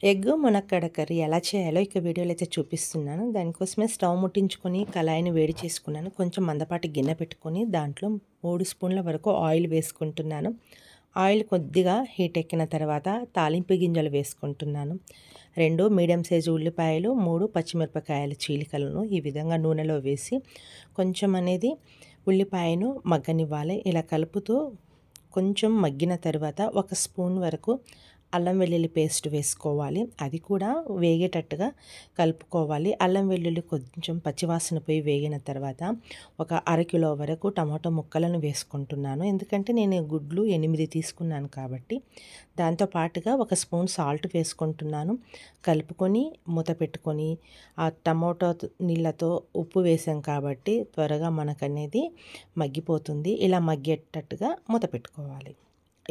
Egg మునక్కాడ curry ఎలా చేయాలో ఇక వీడియోలో అయితే చూపిస్తున్నాను. దానికోసమే స్టవ్ ముట్టించుకొని కళాయిని వేడి చేసుకున్నాను. కొంచెం మందపాటి గిన్నె పెట్టుకొని దాంట్లో 3 స్పూన్ల వరకు ఆయిల్ వేసుకుంటున్నాను. ఆయిల్ కొద్దిగా హీట్ ఎక్కిన తర్వాత తాలింపు గింజలు వేసుకుంటున్నాను. 2 మీడియం సైజు ఉల్లిపాయలు, 3 పచ్చిమిరపకాయల చీలికలను ఈ విధంగా నూనెలో వేసి కొంచెం అనేది ఉల్లిపాయను మగ్గనివ్వాలి. ఇలా కలుపుతూ కొంచెం మగ్గిన తర్వాత 1 స్పూన్ వరకు అల్లం వెల్లుల్లి పేస్ట్ వేసుకోవాలి. అది కూడా వేగేటట్టుగా కలుపుకోవాలి. అల్లం వెల్లుల్లి కొంచెం పచ్చివాసన పోయి వేగిన తర్వాత ఒక అరకిలో వరకు టమాటో ముక్కలను వేసుకుంటున్నాను. ఎందుకంటే నేను గుడ్లు 8 తీసుకున్నాను కాబట్టి. దాంతో పాటుగా 1 స్పూన్ సాల్ట్ వేసుకుంటున్నాను. కలుపుకొని మూత పెట్టుకొని ఆ టమాటో నీళ్ళతో ఉప్పు వేసాం కాబట్టి త్వరగా మనకనేది మగ్గిపోతుంది. ఇలా మగ్గేటట్టుగా మూత పెట్టుకోవాలి.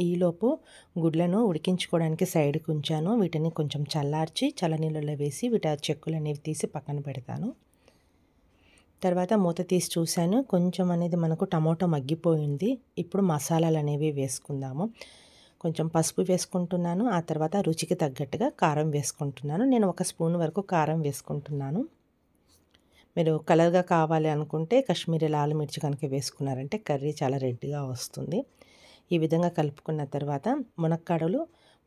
ఈలోపు గుడ్లను ఉడికించుకోవడానికి సైడ్కి ఉంచాను. వీటిని కొంచెం చల్లార్చి చల్లనీళ్ళలో వేసి వీటి చెక్కులు అనేవి తీసి పక్కన పెడతాను. తర్వాత మూత తీసి చూశాను. కొంచెం అనేది మనకు టమాటో మగ్గిపోయింది. ఇప్పుడు మసాలాలు అనేవి వేసుకుందాము. కొంచెం పసుపు వేసుకుంటున్నాను. ఆ తర్వాత రుచికి తగ్గట్టుగా కారం వేసుకుంటున్నాను. నేను 1 స్పూన్ వరకు కారం వేసుకుంటున్నాను. మీరు కలర్గా కావాలి అనుకుంటే కాశ్మీరీ లాల్ మిర్చి కనుక వేసుకున్నారంటే కర్రీ చాలా రెడ్గా వస్తుంది. ఈ విధంగా కలుపుకున్న తర్వాత మునక్కాడలు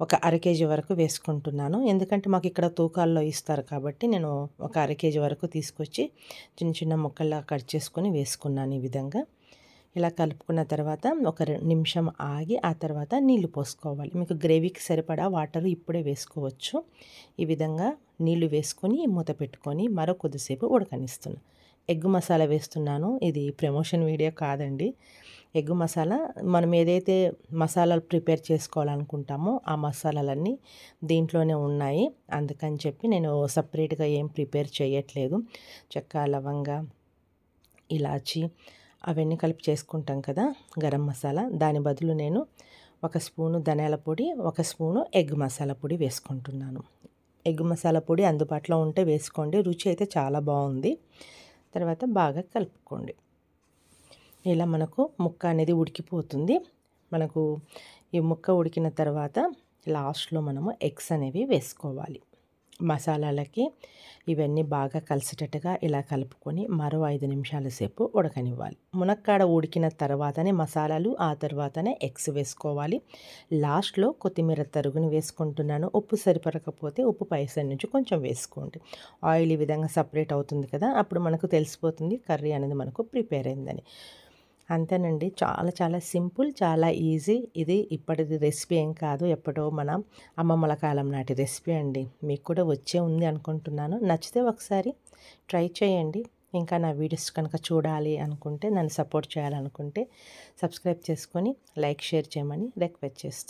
ఒక అర కేజీ వరకు వేసుకుంటున్నాను. ఎందుకంటే మాకు ఇక్కడ తూకాల్లో ఇస్తారు కాబట్టి నేను ఒక అర కేజీ వరకు తీసుకొచ్చి చిన్న చిన్న ముక్కల్లా కట్ చేసుకొని వేసుకున్నాను. ఈ విధంగా ఇలా కలుపుకున్న తర్వాత ఒక నిమిషం ఆగి ఆ తర్వాత నీళ్లు పోసుకోవాలి. మీకు గ్రేవీకి సరిపడా వాటర్ ఇప్పుడే వేసుకోవచ్చు. ఈ విధంగా నీళ్లు వేసుకొని మూత పెట్టుకొని మరో కొద్దిసేపు ఉడకనిస్తున్నాను. ఎగ్ మసాలా వేస్తున్నాను. ఇది ప్రమోషన్ వీడియో కాదండి. ఎగ్ మసాలా మనం ఏదైతే మసాలాలు ప్రిపేర్ చేసుకోవాలనుకుంటామో ఆ మసాలాలన్నీ దీంట్లోనే ఉన్నాయి. అందుకని చెప్పి నేను సపరేట్గా ఏం ప్రిపేర్ చేయట్లేదు. చెక్క, లవంగ, ఇలాచి అవన్నీ కలిపి చేసుకుంటాం కదా గరం మసాలా. దాని బదులు నేను 1 స్పూను ధనియాల పొడి, 1 స్పూను ఎగ్ మసాలా పొడి వేసుకుంటున్నాను. ఎగ్ మసాలా పొడి అందుబాటులో ఉంటే వేసుకోండి. రుచి అయితే చాలా బాగుంది. తర్వాత బాగా కలుపుకోండి. ఇలా మనకు ముక్క అనేది ఉడికిపోతుంది. మనకు ఈ ముక్క ఉడికిన తర్వాత లాస్ట్లో మనము ఎగ్స్ అనేవి వేసుకోవాలి. మసాలాలకి ఇవన్నీ బాగా కలిసేటట్టుగా ఇలా కలుపుకొని మరో 5 నిమిషాల సేపు ఉడకనివ్వాలి. మునక్కాడ ఉడికిన తర్వాతనే మసాలాలు, ఆ తర్వాతనే ఎగ్స్ వేసుకోవాలి. లాస్ట్లో కొత్తిమీర తరుగుని వేసుకుంటున్నాను. ఉప్పు సరిపడకపోతే ఉప్పు పై సైడ్ నుంచి కొంచెం వేసుకోండి. ఆయిల్ ఈ విధంగా సపరేట్ అవుతుంది కదా, అప్పుడు మనకు తెలిసిపోతుంది కర్రీ అనేది మనకు ప్రిపేర్ అయిందని. అంతేనండి. చాలా చాలా సింపుల్, చాలా ఈజీ. ఇది ఇప్పటిది రెసిపీ ఏం కాదు. ఎప్పుడో మన అమ్మమ్మల కాలం నాటి రెసిపీ అండి. మీకు కూడా వచ్చే ఉంది అనుకుంటున్నాను. నచ్చితే ఒకసారి ట్రై చేయండి. ఇంకా నా వీడియోస్ కనుక చూడాలి అనుకుంటే, నన్ను సపోర్ట్ చేయాలనుకుంటే సబ్స్క్రైబ్ చేసుకొని లైక్, షేర్ చేయమని రిక్వెస్ట్ చేస్తున్నాను.